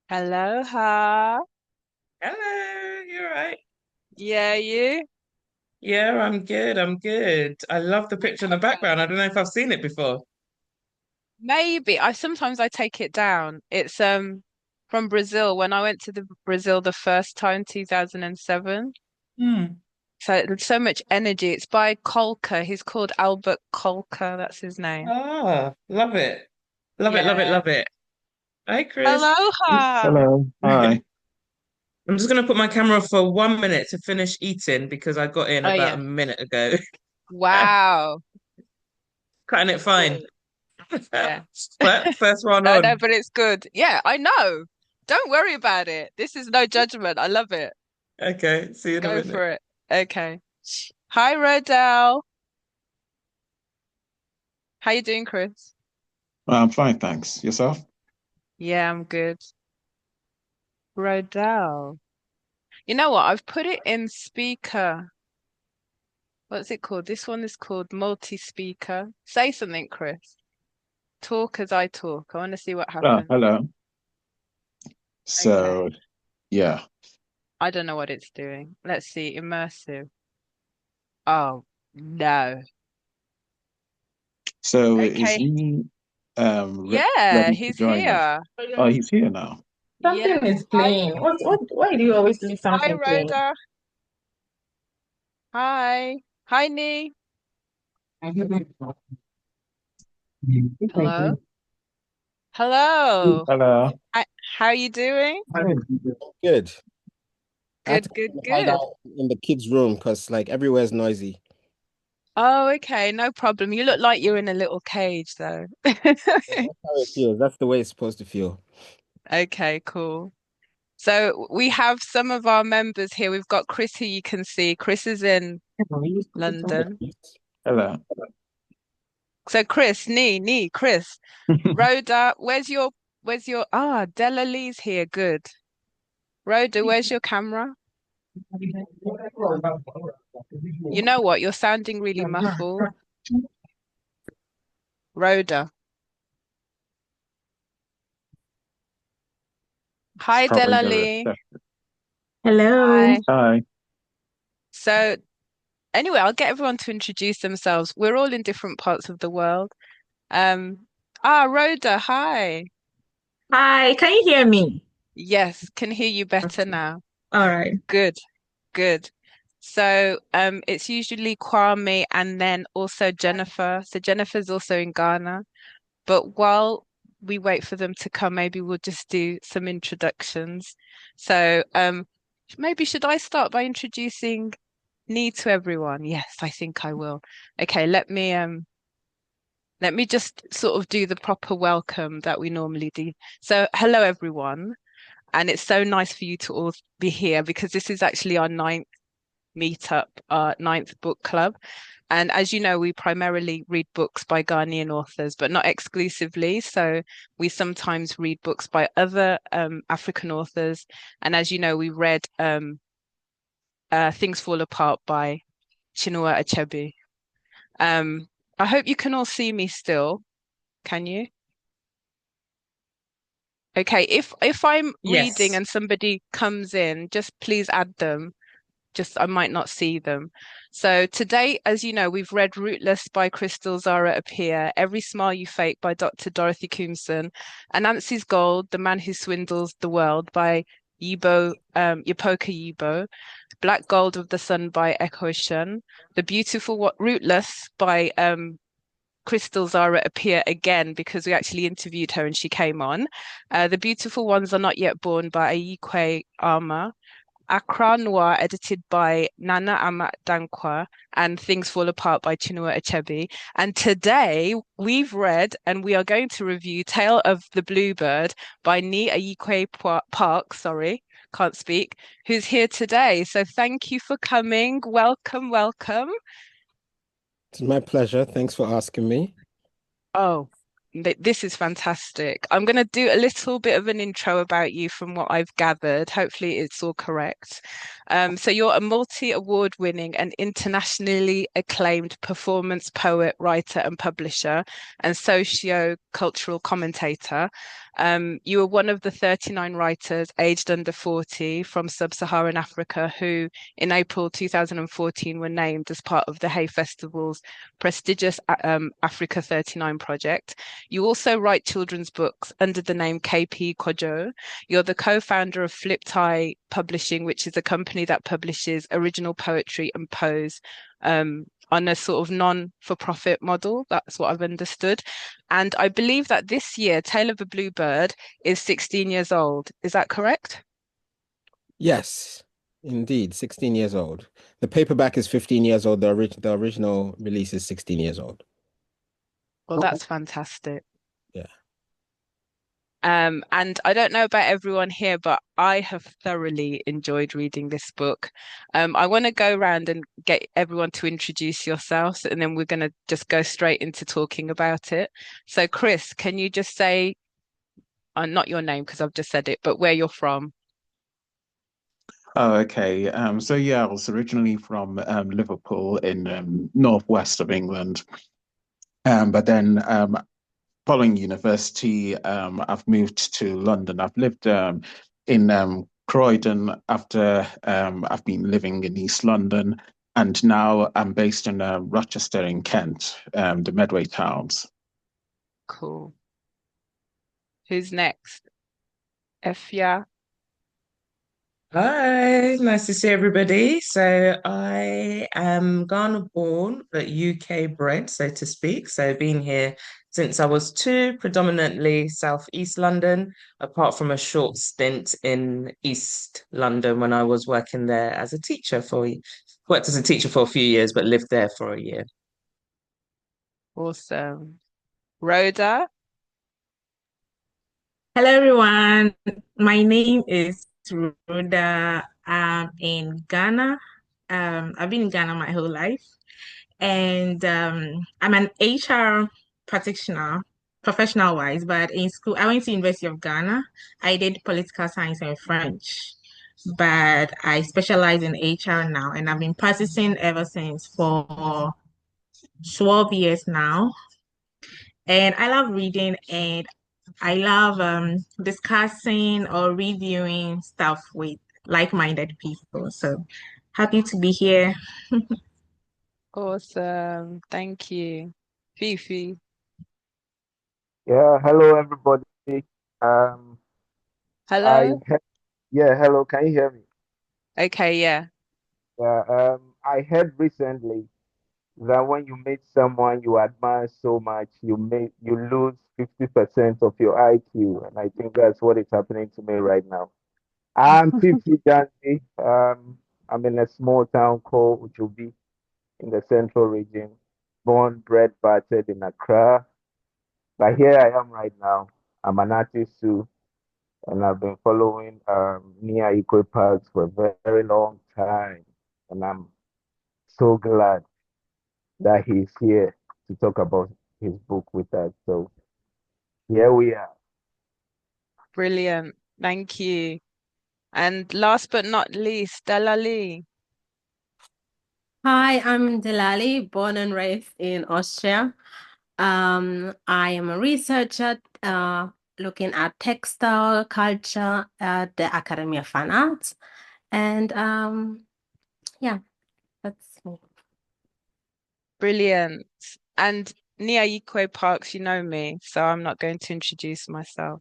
Aloha. Hello, you all right? Yeah, you? Yeah, I'm good. I'm good. I love the picture in the background. I don't know if I've seen it before. Maybe. I take it down. It's from Brazil when I went to the Brazil the first time, 2007. Hmm. So there's so much energy. It's by Kolka. He's called Albert Kolka. That's his name. Ah, love it. Love it, love it, Yeah. love it. Hi, Chris. Aloha. Hello. Hi. I'm just gonna put my camera for 1 minute to finish eating because I got in Oh about a yeah. minute ago. Wow. Cutting it fine. Yeah. But first one No, no, on. but it's good. Yeah, I know. Don't worry about it. This is no judgment. I love it. Okay, see you in a Go minute. for it. Okay. Hi, Rodell. How you doing, Chris? I'm fine, thanks. Yourself? Yeah, I'm good. Rodell. You know what? I've put it in speaker. What's it called? This one is called multi-speaker. Say something, Chris. Talk as I talk. I want to see what happens. Hello. Okay. So, yeah. I don't know what it's doing. Let's see. Immersive. Oh, no. So is Okay. he re Yeah, ready to he's join us? here. Oh, he's here now. Yeah. Something is Hi, playing. Why do you always leave hi, something playing? Rhoda. Hi. Hi, Nee. Hello. Hello. Hello. Hi, how are you doing? Good. I had Good, to good, hide good. out in the kids' room because like everywhere's noisy. Oh, okay, no problem. You look like you're in a little cage, though. Yeah, that's how it feels. That's the way it's supposed to feel. Okay, cool. So we have some of our members here. We've got Chris, who you can see. Chris is in London. Hello. So Chris, Nee, Chris, Rhoda, Della Lee's here. Good. Rhoda, where's your camera? You know what? You're sounding really muffled. Rhoda. It's Hi, probably Della the Lee. reception. Hello. Hi. Hi. So anyway, I'll get everyone to introduce themselves. We're all in different parts of the world. Rhoda, hi. Hi, can you hear me? Yes, can hear you better Okay. now. All right. Good, good. So, it's usually Kwame and then also Jennifer. So Jennifer's also in Ghana. But while we wait for them to come, maybe we'll just do some introductions. So, maybe should I start by introducing Nii to everyone? Yes, I think I will. Okay, let me just sort of do the proper welcome that we normally do. So, hello everyone, and it's so nice for you to all be here because this is actually our ninth meetup, our ninth book club. And as you know, we primarily read books by Ghanaian authors, but not exclusively. So we sometimes read books by other African authors. And as you know, we read Things Fall Apart by Chinua Achebe. Um, I hope you can all see me still. Can you? Okay, if I'm reading Yes. and somebody comes in, just please add them. Just I might not see them. So today, as you know, we've read Rootless by Crystal Zara Appiah, Every Smile You Fake by Dr. Dorothy Koomson, Anansi's Gold, The Man Who Swindles the World by Yipoka Yibo, Black Gold of the Sun by Echo Shun, The Beautiful Rootless by Crystal Zara Appear again because we actually interviewed her and she came on. The Beautiful Ones Are Not Yet Born by Ayikwei Parkes, Accra Noir, edited by Nana Amat Dankwa, and Things Fall Apart by Chinua Achebe. And today we've read and we are going to review Tale of the Bluebird by Nii Ayikwei Parkes, sorry, can't speak, who's here today. So thank you for coming. Welcome, welcome. It's my pleasure. Thanks for asking me. Oh. This is fantastic. I'm going to do a little bit of an intro about you from what I've gathered. Hopefully, it's all correct. So, you're a multi-award winning and internationally acclaimed performance poet, writer, and publisher, and socio-cultural commentator. You were one of the 39 writers aged under 40 from sub-Saharan Africa who, in April 2014, were named as part of the Hay Festival's prestigious Africa 39 project. You also write children's books under the name KP Kojo. You're the co-founder of Flip Tie Publishing, which is a company that publishes original poetry and prose on a sort of non-for-profit model. That's what I've understood. And I believe that this year, Tale of a Bluebird is 16 years old. Is that correct? Yes, indeed, 16 years old. The paperback is 15 years old. The original release is 16 years old. Well, that's fantastic. Yeah. And I don't know about everyone here, but I have thoroughly enjoyed reading this book. I want to go around and get everyone to introduce yourselves, and then we're going to just go straight into talking about it. So, Chris, can you just say, not your name because I've just said it, but where you're from? Oh, okay. So yeah, I was originally from Liverpool in northwest of England. But then following university, I've moved to London. I've lived in Croydon after I've been living in East London, and now I'm based in Rochester in Kent, the Medway towns. Cool. Who's next? Efia. Hi, nice to see everybody. So I am Ghana born, but UK bred, so to speak. So been here since I was two, predominantly Southeast London, apart from a short stint in East London when I was working there as a teacher worked as a teacher for a few years, but lived there for a year. Awesome. Rhoda. Hello, everyone. My name is Rhoda. I'm in Ghana. I've been in Ghana my whole life, and I'm an HR practitioner, professional wise. But in school, I went to University of Ghana. I did political science and French, but I specialize in HR now, and I've been practicing ever since for 12 years now. And I love reading and I love discussing or reviewing stuff with like-minded people. So happy to be here. Awesome. Thank you. Fifi. Yeah, hello everybody. Um, I Hello. yeah, hello. Can you hear me? Okay, yeah. Yeah. I heard recently that when you meet someone you admire so much, you lose 50% of your IQ, and I think that's what is happening to me right now. I'm Fifi Jansi. I'm in a small town called Uchubi in the central region. Born, bred, battered in Accra, but here I am right now. I'm an artist too. And I've been following Nii Ayikwei Parkes for a very long time. And I'm so glad that he's here to talk about his book with us. So here we are. Brilliant. Thank you. And last but not least, Delali. Hi, I'm Delali, born and raised in Austria. I am a researcher looking at textile culture at the Academy of Fine Arts. And yeah, that's me. Brilliant. And Nii Ayikwei Parkes, you know me, so I'm not going to introduce myself.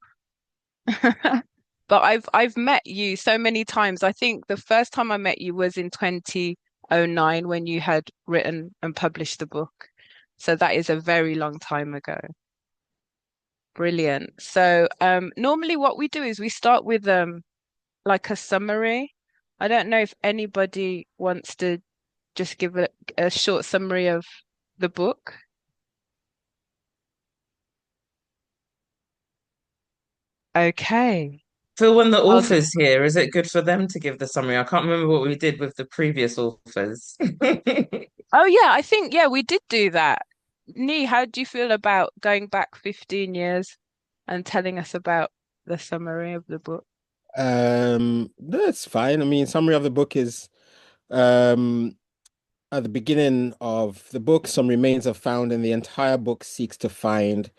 But I've met you so many times. I think the first time I met you was in 2009 when you had written and published the book. So that is a very long time ago. Brilliant. So normally what we do is we start with like a summary. I don't know if anybody wants to just give a short summary of the book. Okay. Phil, when the I'll do. author's here, is it good for them to give the summary? I can't remember what we did with the previous authors. Oh yeah, I think yeah, we did do that. Nee, how do you feel about going back 15 years and telling us about the summary of the book? That's fine. I mean, summary of the book is um at the beginning of the book, some remains are found, and the entire book seeks to find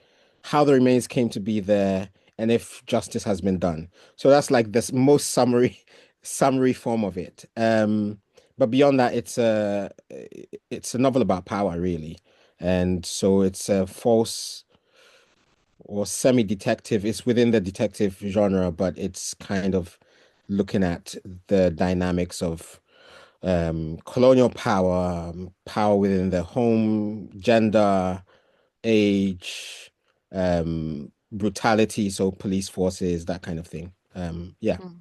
how the remains came to be there and if justice has been done. So that's like this most summary form of it. But beyond that, it's a novel about power, really. And so it's a false or semi-detective. It's within the detective genre, but it's kind of looking at the dynamics of colonial power, power within the home, gender, age, brutality, so police forces, that kind of thing. Yeah. Mm.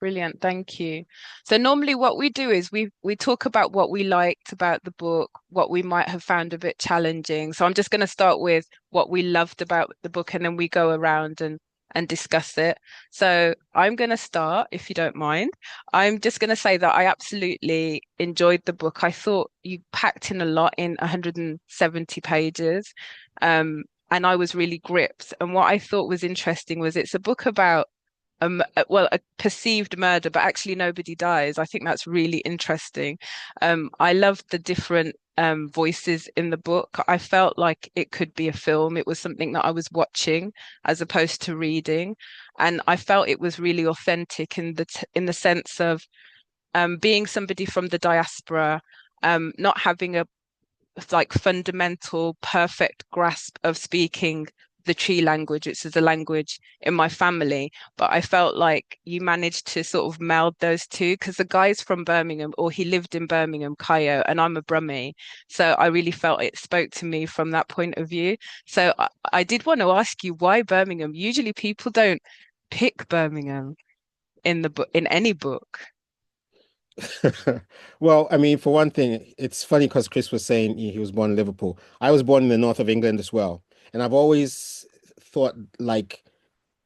Brilliant, thank you. So normally what we do is we talk about what we liked about the book, what we might have found a bit challenging. So I'm just going to start with what we loved about the book, and then we go around and discuss it. So I'm going to start, if you don't mind. I'm just going to say that I absolutely enjoyed the book. I thought you packed in a lot in 170 pages. And I was really gripped. And what I thought was interesting was it's a book about a perceived murder, but actually nobody dies. I think that's really interesting. I loved the different voices in the book. I felt like it could be a film. It was something that I was watching as opposed to reading, and I felt it was really authentic in the sense of being somebody from the diaspora, not having a like fundamental perfect grasp of speaking the Tree language, which is a language in my family. But I felt like you managed to sort of meld those two because the guy's from Birmingham, or he lived in Birmingham, Kayo, and I'm a Brummie. So I really felt it spoke to me from that point of view. So I did want to ask you, why Birmingham? Usually people don't pick Birmingham in the book, in any book. Well, I mean, for one thing, it's funny because Chris was saying he was born in Liverpool. I was born in the north of England as well. And I've always thought like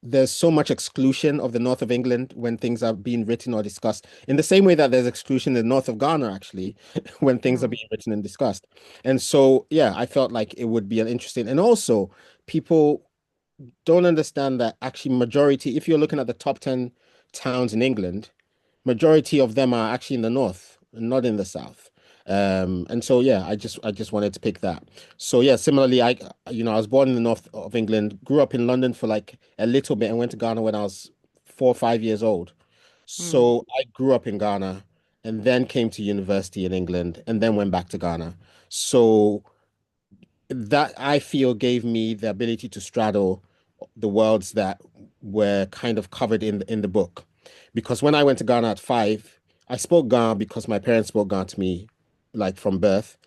there's so much exclusion of the north of England when things are being written or discussed, in the same way that there's exclusion in the north of Ghana, actually, when things are Mm, being written and discussed. And so, yeah, I felt like it would be an interesting, and also people don't understand that actually majority, if you're looking at the top 10 towns in England, majority of them are actually in the north, not in the south. And so yeah, I just wanted to pick that. So yeah, similarly, I was born in the north of England, grew up in London for like a little bit, and went to Ghana when I was 4 or 5 years old. mm. So I grew up in Ghana, and then came to university in England, and then went back to Ghana. So that I feel gave me the ability to straddle the worlds that were kind of covered in the book. Because when I went to Ghana at 5, I spoke Ghana because my parents spoke Ghana to me like from birth.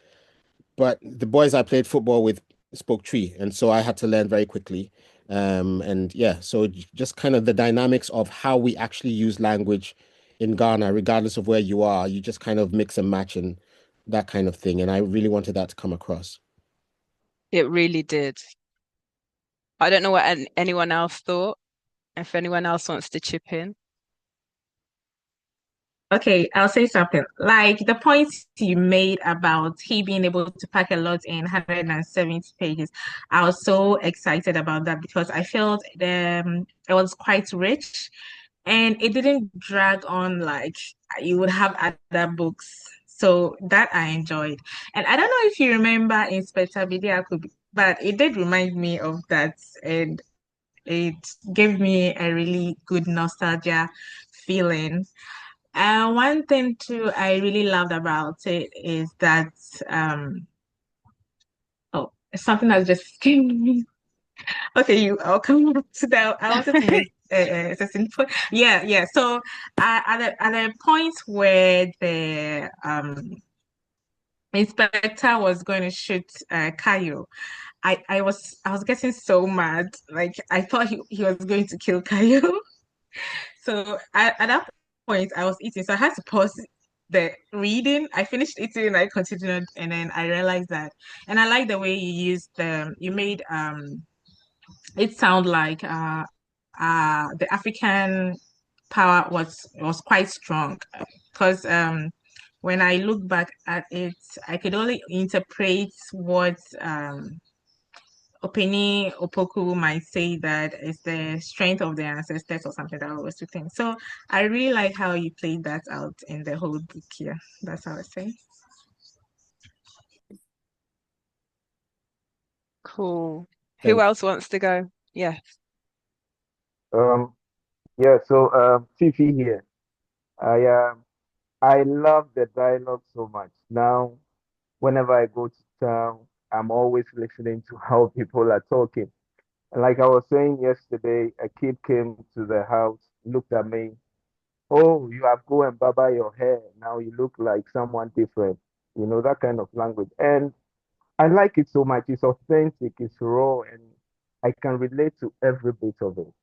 But the boys I played football with spoke Tree, and so I had to learn very quickly. And yeah, so just kind of the dynamics of how we actually use language in Ghana, regardless of where you are, you just kind of mix and match and that kind of thing. And I really wanted that to come across. It really did. I don't know what anyone else thought. If anyone else wants to chip in. Okay, I'll say something. Like the point you made about he being able to pack a lot in 170 pages. I was so excited about that because I felt it was quite rich and it didn't drag on like you would have other books. So that I enjoyed. And I don't know if you remember Inspector Bidiaku, but it did remind me of that, and it gave me a really good nostalgia feeling. One thing too I really loved about it is that oh, something that just came to me. Okay, I'll come back to that. I wanted to make a simple. Yeah, yeah. So at the point where the inspector was going to shoot Kayo, I was getting so mad. Like I thought he was going to kill Kayo. So at that point, I was eating, so I had to pause the reading. I finished eating and I continued, and then I realized that. And I like the way you made it sound like the African power was quite strong because when I look back at it, I could only interpret what Opini Opoku might say that it's the strength of the ancestors or something that I was to think. So I really like how you played that out in the whole book here. That's how I say. Cool. Who Thank else wants to go? Yeah. Um, yeah, so Fifi here. I love the dialogue so much. Now, whenever I go to town, I'm always listening to how people are talking. And like I was saying yesterday, a kid came to the house, looked at me. Oh, you have go and baba your hair. Now you look like someone different. You know, that kind of language. And I like it so much. It's authentic, it's raw, and I can relate to every bit of it.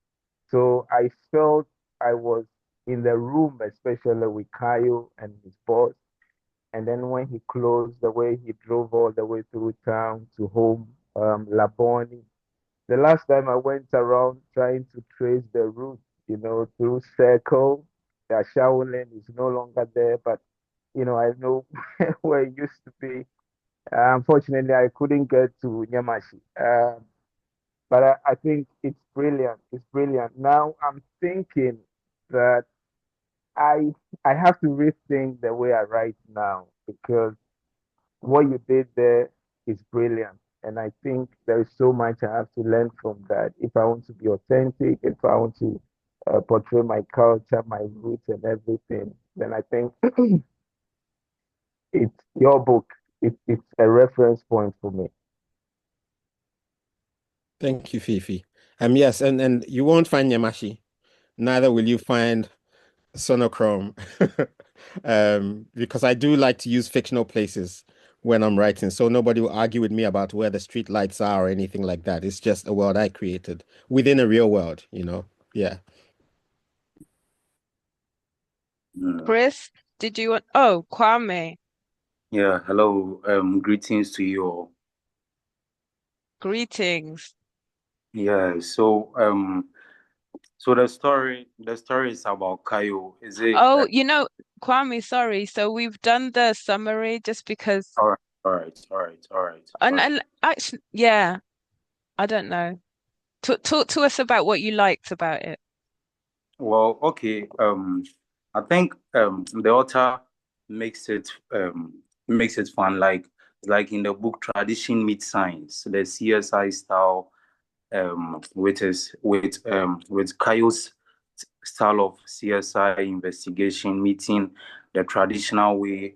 So I felt I was in the room, especially with Kayo and his boss. And then when he closed, the way he drove all the way through town to home, Laboni. The last time I went around trying to trace the route, through Circle, that Shaolin is no longer there, but I know where it used to be. Unfortunately, I couldn't get to Nyamashi. But I think it's brilliant. It's brilliant. Now I'm thinking that I I have to rethink the way I write now because what you did there is brilliant. And I think there is so much I have to learn from that. If I want to be authentic, if I want to portray my culture, my roots, and everything, then I think it's your book. It's a reference point for me. thank you, Fifi. Yes, and you won't find Yamashi. Neither will you find Sonokrom. Because I do like to use fictional places when I'm writing, so nobody will argue with me about where the street lights are or anything like that. It's just a world I created within a real world, you know? Yeah. Chris, did you want? Oh, Kwame. Yeah, hello. Greetings to you all. Greetings. Yeah, so the story is about Kayo. Is it Oh, Kwame, sorry. So we've done the summary just because, all right, all right, all right, all right, all right. and actually, yeah, I don't know. Talk to us about what you liked about it. Well, okay. I think the author makes it makes it fun, like in the book Tradition Meets Science, the CSI style, with Kayo's style of CSI investigation meeting the traditional way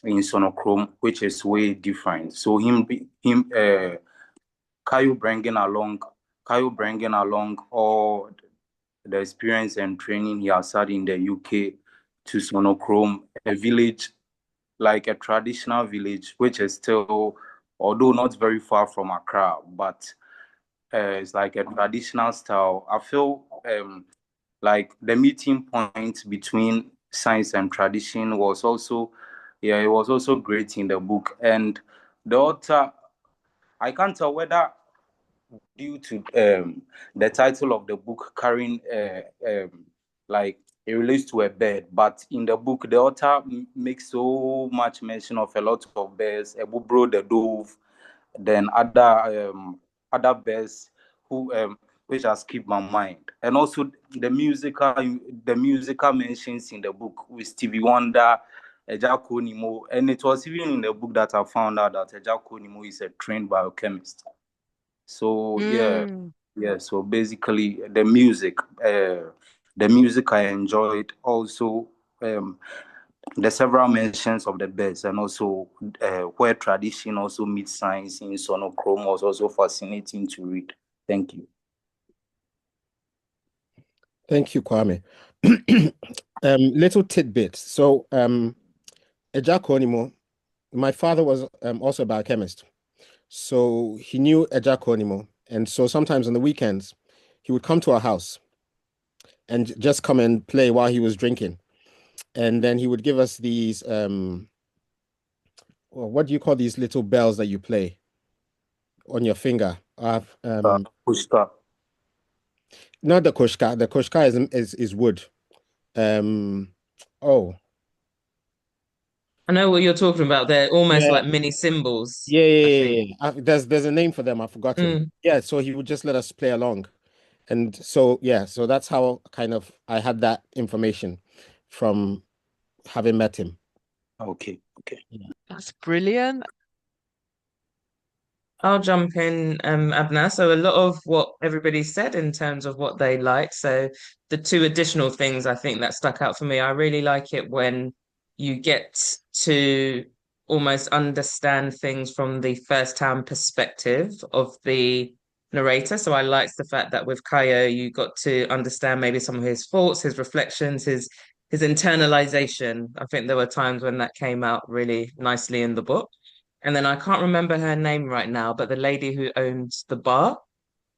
in Sonokrom, which is way different. So Kayo bringing along all the experience and training he has had in the UK to Sonokrom, a village like a traditional village, which is still, although not very far from Accra, but it's like a traditional style. I feel like the meeting point between science and tradition was also, yeah, it was also great in the book. And the author, I can't tell whether due to the title of the book carrying like it relates to a bird, but in the book the author makes so much mention of a lot of birds, a bubro, the dove, then other birds who which has kept my mind, and also the musical mentions in the book with Stevie Wonder, Ejako Nimo, and it was even in the book that I found out that Ejako Nimo is a trained biochemist. So yeah, Mm. yeah. So basically, the music I enjoyed. Also, the several mentions of the birds, and also where tradition also meets science in Sonokrom was also fascinating to read. Thank you. Thank you, Kwame. Little tidbit. So, Ejako Onimo, my father was also a biochemist. So he knew Ejako Onimo. And so sometimes on the weekends, he would come to our house and just come and play while he was drinking. And then he would give us these, well, what do you call these little bells that you play on your finger? Pushka. Not the koshka. The koshka is wood. Um, oh, I know what you're talking about. They're almost Yeah, like mini symbols, yeah, I yeah, think. yeah, yeah. There's a name for them. I've forgotten. Mm. Yeah, so he would just let us play along. And so, yeah, so that's how kind of I had that information from having met him. Okay, okay. Yeah. That's brilliant. I'll jump in, Abna. So a lot of what everybody said in terms of what they liked. So the two additional things I think that stuck out for me, I really like it when you get to almost understand things from the first-hand perspective of the narrator. So I liked the fact that with Kayo, you got to understand maybe some of his thoughts, his reflections, his internalization. I think there were times when that came out really nicely in the book. And then I can't remember her name right now, but the lady who owns the bar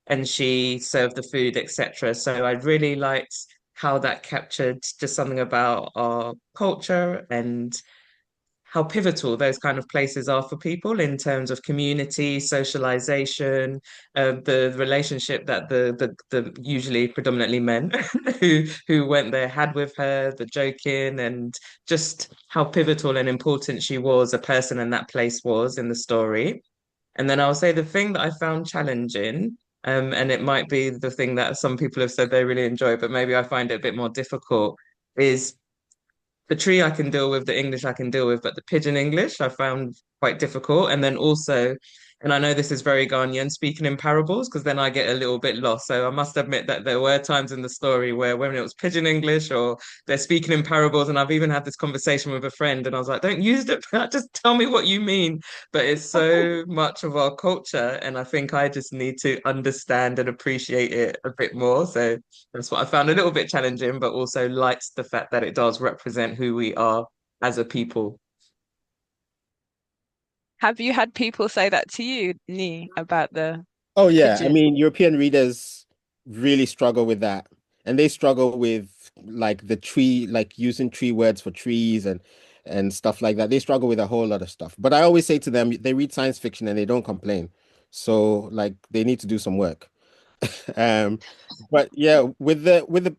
and she served the food, etc. So I really liked how that captured just something about our culture and how pivotal those kind of places are for people in terms of community, socialization, the relationship that the usually predominantly men who went there had with her, the joking, and just how pivotal and important she was, a person in that place was in the story. And then I'll say the thing that I found challenging, and it might be the thing that some people have said they really enjoy, but maybe I find it a bit more difficult, is the tree I can deal with, the English I can deal with, but the pidgin English I found quite difficult. And then also, and I know this is very Ghanaian, speaking in parables, because then I get a little bit lost. So I must admit that there were times in the story where when it was pidgin English or they're speaking in parables, and I've even had this conversation with a friend, and I was like, don't use it, just tell me what you mean. But it's so much of our culture, and I think I just need to understand and appreciate it a bit more. So that's what I found a little bit challenging, but also likes the fact that it does represent who we are as a people. Have you had people say that to you, Nii, about the Oh yeah, I pigeon? mean, European readers really struggle with that, and they struggle with like the tree, like using tree words for trees and stuff like that. They struggle with a whole lot of stuff. But I always say to them, they read science fiction and they don't complain. So like they need to do some work. Um, but yeah, with the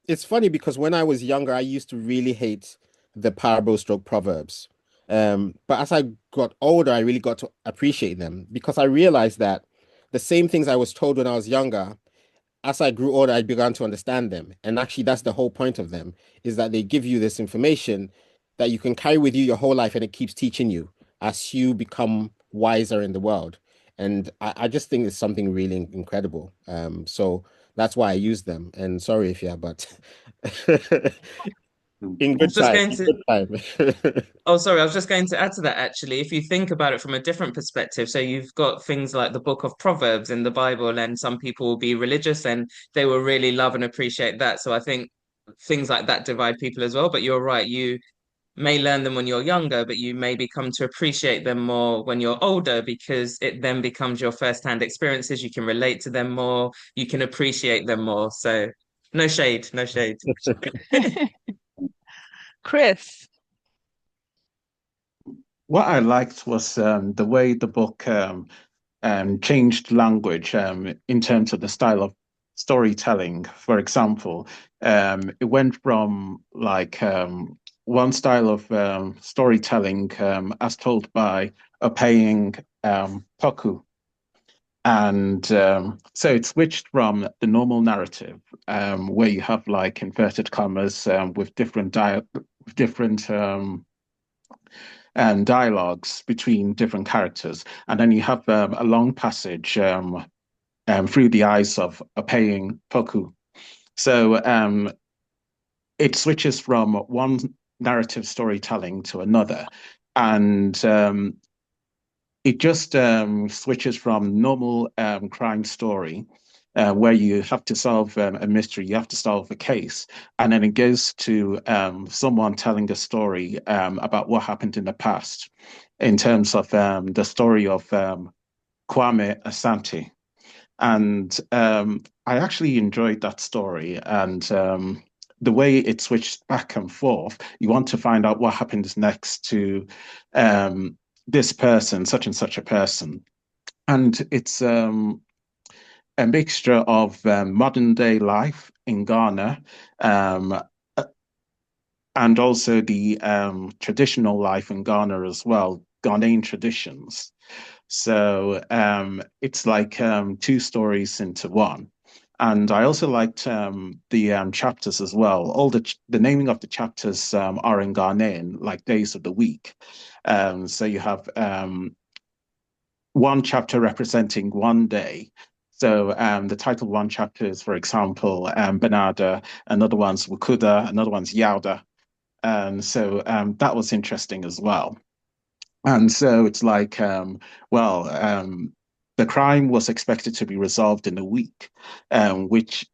it's funny because when I was younger, I used to really hate the parable stroke proverbs. But as I got older, I really got to appreciate them because I realized that the same things I was told when I was younger, as I grew older, I began to understand them. And actually, that's the whole point of them, is that they give you this information that you can carry with you your whole life and it keeps teaching you as you become wiser in the world. And I just think it's something really incredible. So that's why I use them. And sorry if yeah, but in I was good just time, going in to, good time. oh, sorry, I was just going to add to that actually. If you think about it from a different perspective, so you've got things like the book of Proverbs in the Bible, and some people will be religious and they will really love and appreciate that. So I think things like that divide people as well. But you're right, you may learn them when you're younger, but you maybe come to appreciate them more when you're older because it then becomes your first-hand experiences. You can relate to them more, you can appreciate them more. So no shade, no shade. Chris, What I liked was the way the book changed language in terms of the style of storytelling. For example, it went from like one style of storytelling as told by a paying Poku. And so it switched from the normal narrative, where you have like inverted commas with different and dialogues between different characters. And then you have a long passage through the eyes of a paying Poku. So it switches from one narrative storytelling to another. And it just switches from normal crime story where you have to solve a mystery, you have to solve a case, and then it goes to someone telling a story about what happened in the past in terms of the story of Kwame Asante. And I actually enjoyed that story. And the way it switched back and forth, you want to find out what happens next to this person, such and such a person. And it's a mixture of modern day life in Ghana, um, and also the traditional life in Ghana as well, Ghanaian traditions. So it's like two stories into one. And I also liked the chapters as well. All the naming of the chapters are in Ghanaian, like days of the week. So you have one chapter representing one day. So the title of one chapter is, for example, Benada, another one's Wukuda, another one's Yauda. So that was interesting as well. And so it's like, well, the crime was expected to be resolved in a week, which,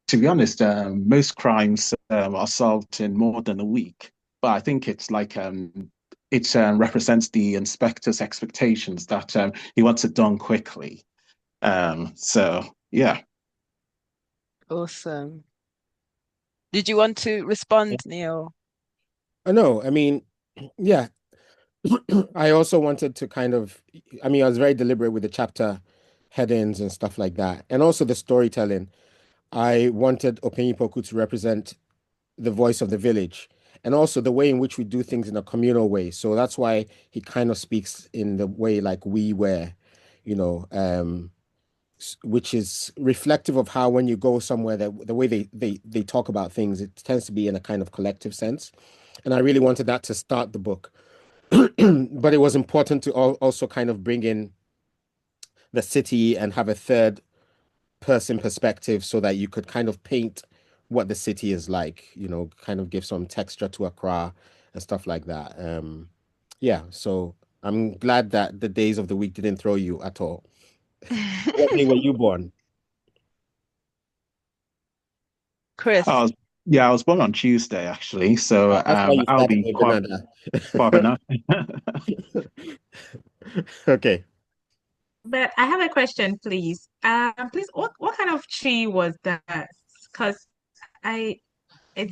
to be honest, most crimes are solved in more than a week. But I think it's like it represents the inspector's expectations that he wants it done quickly. So yeah. Awesome. Did you want to respond, Neil? No, I mean, yeah. I also wanted to kind of, I mean, I was very deliberate with the chapter headings and stuff like that. And also the storytelling. I wanted Openyipoku to represent the voice of the village and also the way in which we do things in a communal way. So that's why he kind of speaks in the way like we were, you know, which is reflective of how when you go somewhere that the way they talk about things, it tends to be in a kind of collective sense. And I really wanted that to start the book. But it was important to also kind of bring in the city and have a third person perspective so that you could kind of paint what the city is like, you know, kind of give some texture to Accra and stuff like that. Yeah, so I'm glad that the days of the week didn't throw you at all. What day were you born? Chris. Yeah, I was born on Tuesday actually, so That's why you I'll started be with quite banana. banana. Okay. But I have a question, please. Please, what kind of tree was that? Because I it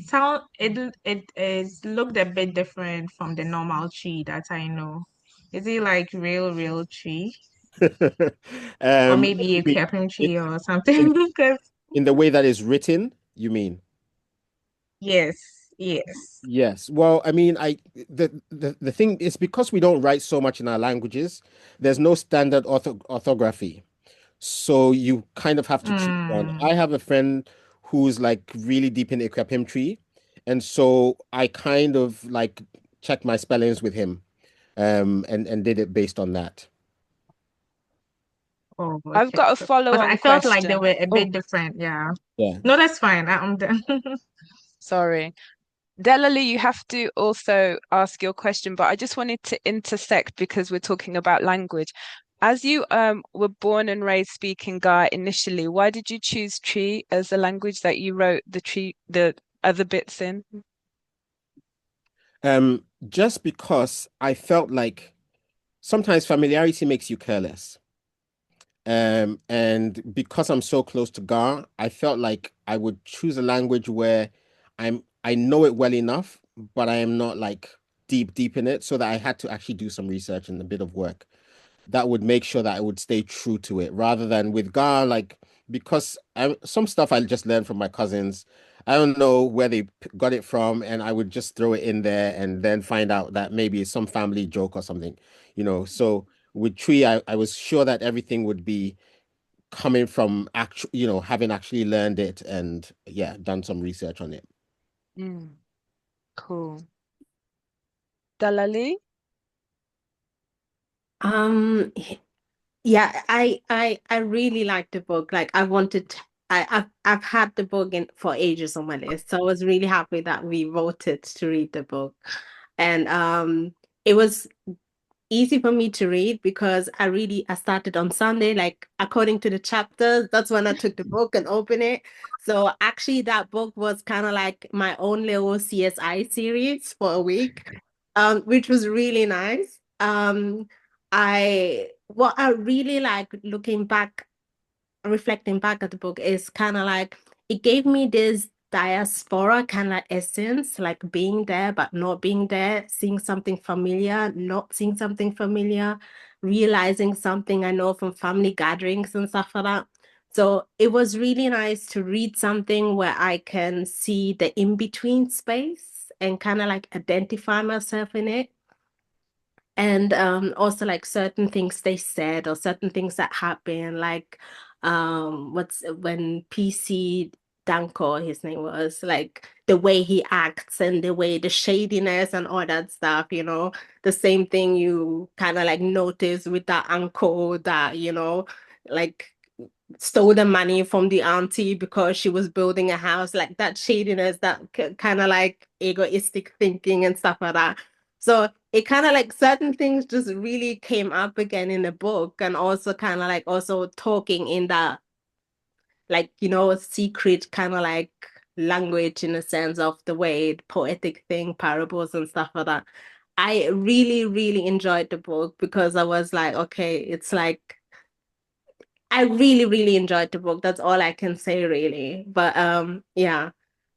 looked a bit different from the normal tree that I know. Is it like real tree? Or maybe a creeping tree or in, something? Because in the way that is written, you mean? yes, yes. Yes. Well, I mean, the thing is because we don't write so much in our languages, there's no standard orthography. So you kind of have to choose one. Mm. I have a friend who's like really deep in Ekwapim, and so I kind of like checked my spellings with him, and did it based on that. Oh, I've okay. got a Because I follow-on felt like they question. were a Oh, bit different. Yeah. Yeah. No, that's fine. I'm done. sorry. Delali, you have to also ask your question, but I just wanted to intersect because we're talking about language. As you were born and raised speaking Ga initially, why did you choose Tree as a language that you wrote the other bits in? Just because I felt like sometimes familiarity makes you careless. And because I'm so close to Ga, I felt like I would choose a language where I know it well enough, but I am not like deep in it, so that I had to actually do some research and a bit of work that would make sure that I would stay true to it rather than with Ga, like because some stuff I just learned from my cousins. I don't know where they got it from, and I would just throw it in there and then find out that maybe it's some family joke or something, you know. So with Tree, I was sure that everything would be coming from actual, you know, having actually learned it and yeah, done some research on it. Mm, cool. Delali? Um, yeah, I really like the book. Like I wanted I've had the book in for ages on my list. So I was really happy that we voted to read the book. And it was easy for me to read because I started on Sunday, like according to the chapters. That's when I took the book and opened it. So actually that book was kind of like my own little CSI series for a week, which was really nice. I what I really like looking back, reflecting back at the book is kind of like it gave me this diaspora kind of essence, like being there but not being there, seeing something familiar, not seeing something familiar, realizing something I know from family gatherings and stuff like that. So it was really nice to read something where I can see the in-between space. and kind of like identify myself in it. And also like certain things they said or certain things that happened, like what's when PC Danko, his name was, like the way he acts and the way the shadiness and all that stuff, the same thing you kind of like notice with that uncle that, like stole the money from the auntie because she was building a house, like that shadiness, that kind of like egoistic thinking and stuff like that. So it kind of like certain things just really came up again in the book, and also kind of like also talking in that like, secret kind of like language in a sense of the way poetic thing, parables and stuff like that. I really, really enjoyed the book because I was like, okay, it's like I really, really enjoyed the book. That's all I can say, really. But yeah.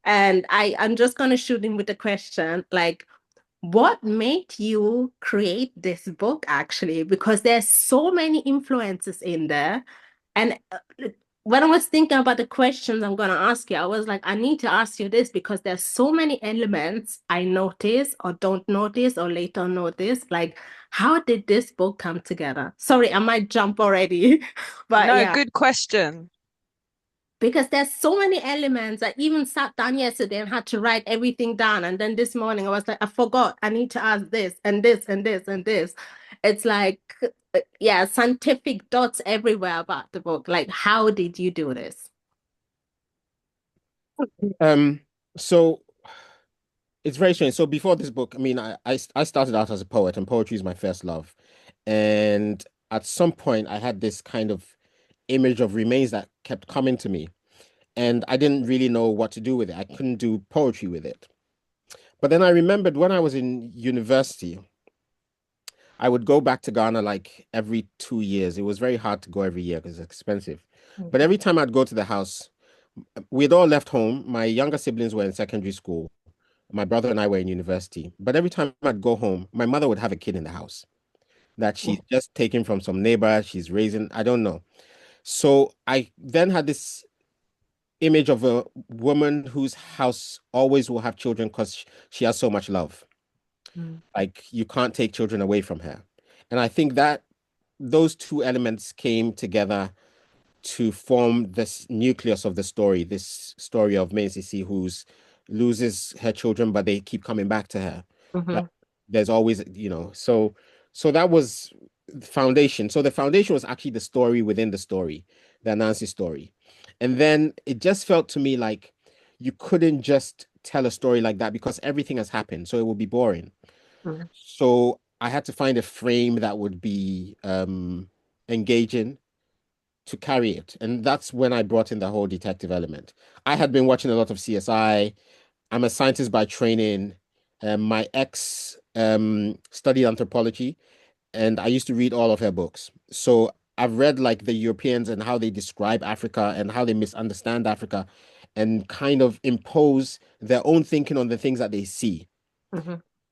And I'm just gonna shoot in with the question, like, what made you create this book actually? Because there's so many influences in there. And when I was thinking about the questions I'm going to ask you, I was like, I need to ask you this because there's so many elements I notice or don't notice or later notice. Like, how did this book come together? Sorry, I might jump already, but No, yeah, good question. because there's so many elements. I even sat down yesterday and had to write everything down. And then this morning I was like, I forgot, I need to ask this and this and this and this. It's like, yeah, scientific dots everywhere about the book. Like, how did you do this? So it's very strange. So before this book, I mean, I started out as a poet, and poetry is my first love. And at some point, I had this kind of image of remains that kept coming to me, and I didn't really know what to do with it. I couldn't do poetry with it. But then I remembered when I was in university, I would go back to Ghana like every 2 years. It was very hard to go every year because it's expensive. But every time I'd go to the house, we'd all left home. My younger siblings were in secondary school. My brother and I were in university. But every time I'd go home, my mother would have a kid in the house that she's just taken from some neighbor. She's raising, I don't know. So I then had this image of a woman whose house always will have children because she has so much love. Like you can't take children away from her. And I think that those two elements came together to form this nucleus of the story, this story of Macy who's loses her children, but they keep coming back to her. Like there's always, so that was the foundation. So the foundation was actually the story within the story, the Nancy story. And then it just felt to me like you couldn't just tell a story like that because everything has happened. So it would be boring. So I had to find a frame that would be engaging to carry it. And that's when I brought in the whole detective element. I had been watching a lot of CSI. I'm a scientist by training. My ex studied anthropology, and I used to read all of her books. So I've read like the Europeans and how they describe Africa and how they misunderstand Africa and kind of impose their own thinking on the things that they see.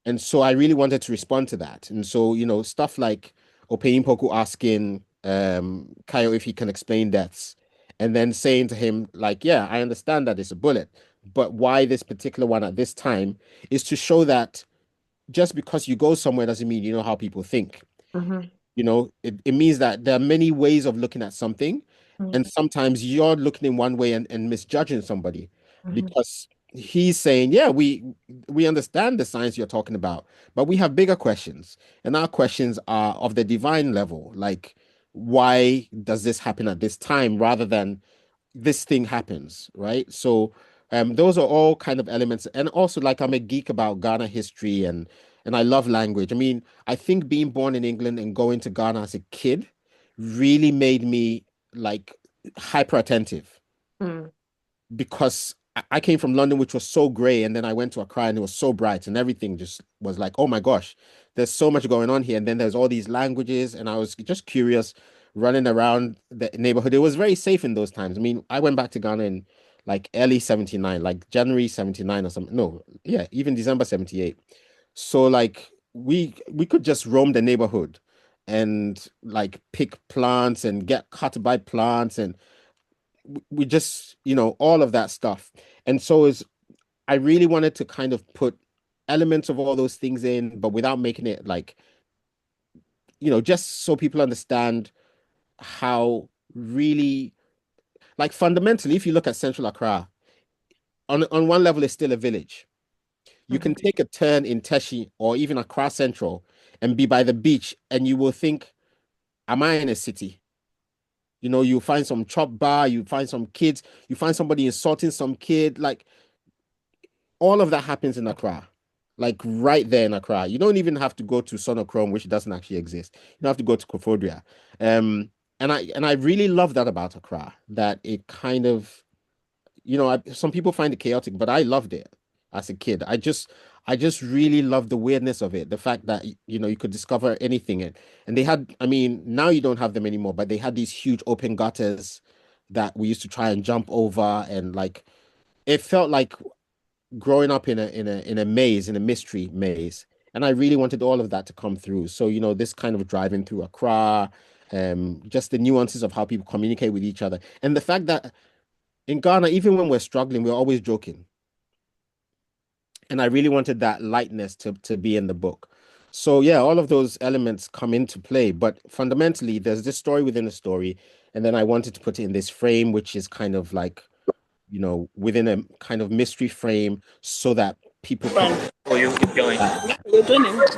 And so I really wanted to respond to that. And so, stuff like Poku asking Kayo if he can explain deaths, and then saying to him, like, yeah, I understand that it's a bullet, but why this particular one at this time is to show that just because you go somewhere doesn't mean you know how people think. It means that there are many ways of looking at something, and sometimes you're looking in one way and misjudging somebody because he's saying, yeah, we understand the science you're talking about, but we have bigger questions, and our questions are of the divine level, like why does this happen at this time rather than this thing happens, right? So those are all kind of elements. And also, like, I'm a geek about Ghana history and I love language. I mean, I think being born in England and going to Ghana as a kid really made me like hyper attentive because I came from London, which was so gray, and then I went to Accra and it was so bright, and everything just was like, oh my gosh, there's so much going on here. And then there's all these languages, and I was just curious running around the neighborhood. It was very safe in those times. I mean, I went back to Ghana in like early 79, like January 79 or something. No, yeah, even December 78. So like we could just roam the neighborhood and like pick plants and get cut by plants and we just all of that stuff. And so is I really wanted to kind of put elements of all those things in, but without making it like, just so people understand how really, like fundamentally, if you look at Central Accra, on one level, it's still a village. You can take a turn in Teshi or even Accra Central and be by the beach, and you will think, am I in a city? You find some chop bar, you find some kids, you find somebody insulting some kid. Like all of that happens in Accra, like right there in Accra. You don't even have to go to Sonokrom, which doesn't actually exist. You don't have to go to Kofodria. And I really love that about Accra, that it kind of, some people find it chaotic, but I loved it as a kid. I just really love the weirdness of it. The fact that, you could discover anything. And they had, I mean, now you don't have them anymore, but they had these huge open gutters that we used to try and jump over. And like, it felt like growing up in a maze, in a mystery maze. And I really wanted all of that to come through. So, this kind of driving through Accra, just the nuances of how people communicate with each other. And the fact that in Ghana, even when we're struggling, we're always joking. And I really wanted that lightness to be in the book. So yeah, all of those elements come into play, but fundamentally there's this story within a story, and then I wanted to put it in this frame, which is kind of like, within a kind of mystery frame, so that people can. Oh, you keep going. You're doing it.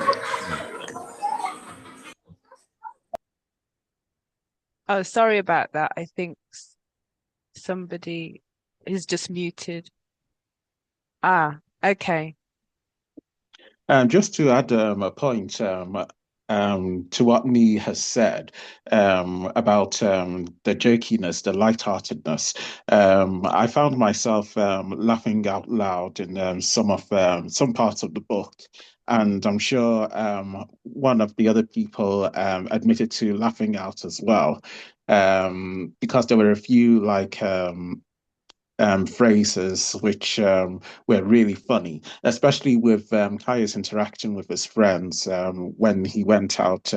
Oh, sorry about that. I think somebody is just muted. Ah, okay. Just to add a point to what Nii has said about the jokiness, the lightheartedness, I found myself laughing out loud in some parts of the book. And I'm sure one of the other people admitted to laughing out as well, because there were a few like phrases which were really funny, especially with Kayo's interaction with his friends when he went out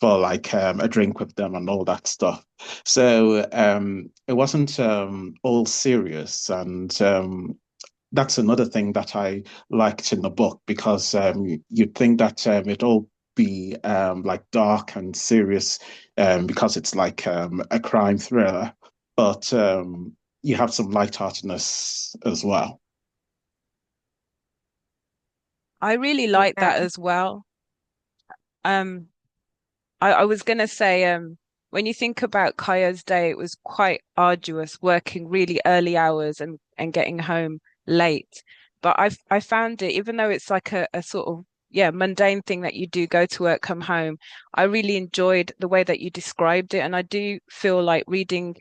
for like a drink with them and all that stuff. So it wasn't all serious, and that's another thing that I liked in the book, because you'd think that it'd all be like dark and serious because it's like a crime thriller, but you have some lightheartedness as well. I really like that as well. Um, I was gonna say, when you think about Kaya's day, it was quite arduous, working really early hours and getting home late. But I found it, even though it's like a sort of mundane thing that you do, go to work, come home, I really enjoyed the way that you described it. And I do feel like reading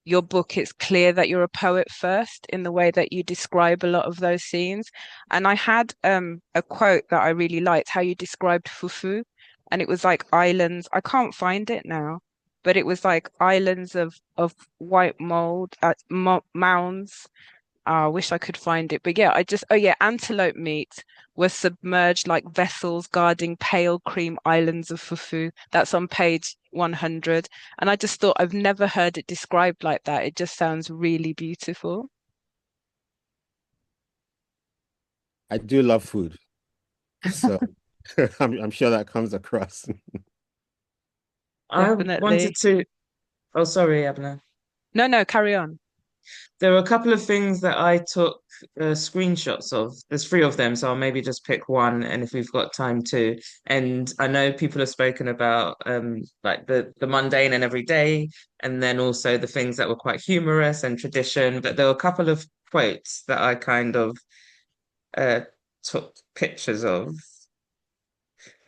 your book, it's clear that you're a poet first in the way that you describe a lot of those scenes. And I had a quote that I really liked, how you described Fufu, and it was like islands. I can't find it now, but it was like islands of white mold, mounds. I wish I could find it. But yeah, oh yeah, antelope meat was submerged like vessels guarding pale cream islands of Fufu. That's on page 100. And I just thought, I've never heard it described like that. It just sounds really beautiful. I do love food, so I'm sure that comes across. I wanted Definitely. to, oh, sorry, Abner. No, carry on. There were a couple of things that I took screenshots of. There's three of them, so I'll maybe just pick one, and if we've got time to. And I know people have spoken about like the mundane and everyday, and then also the things that were quite humorous and tradition. But there were a couple of quotes that I kind of uh took pictures of.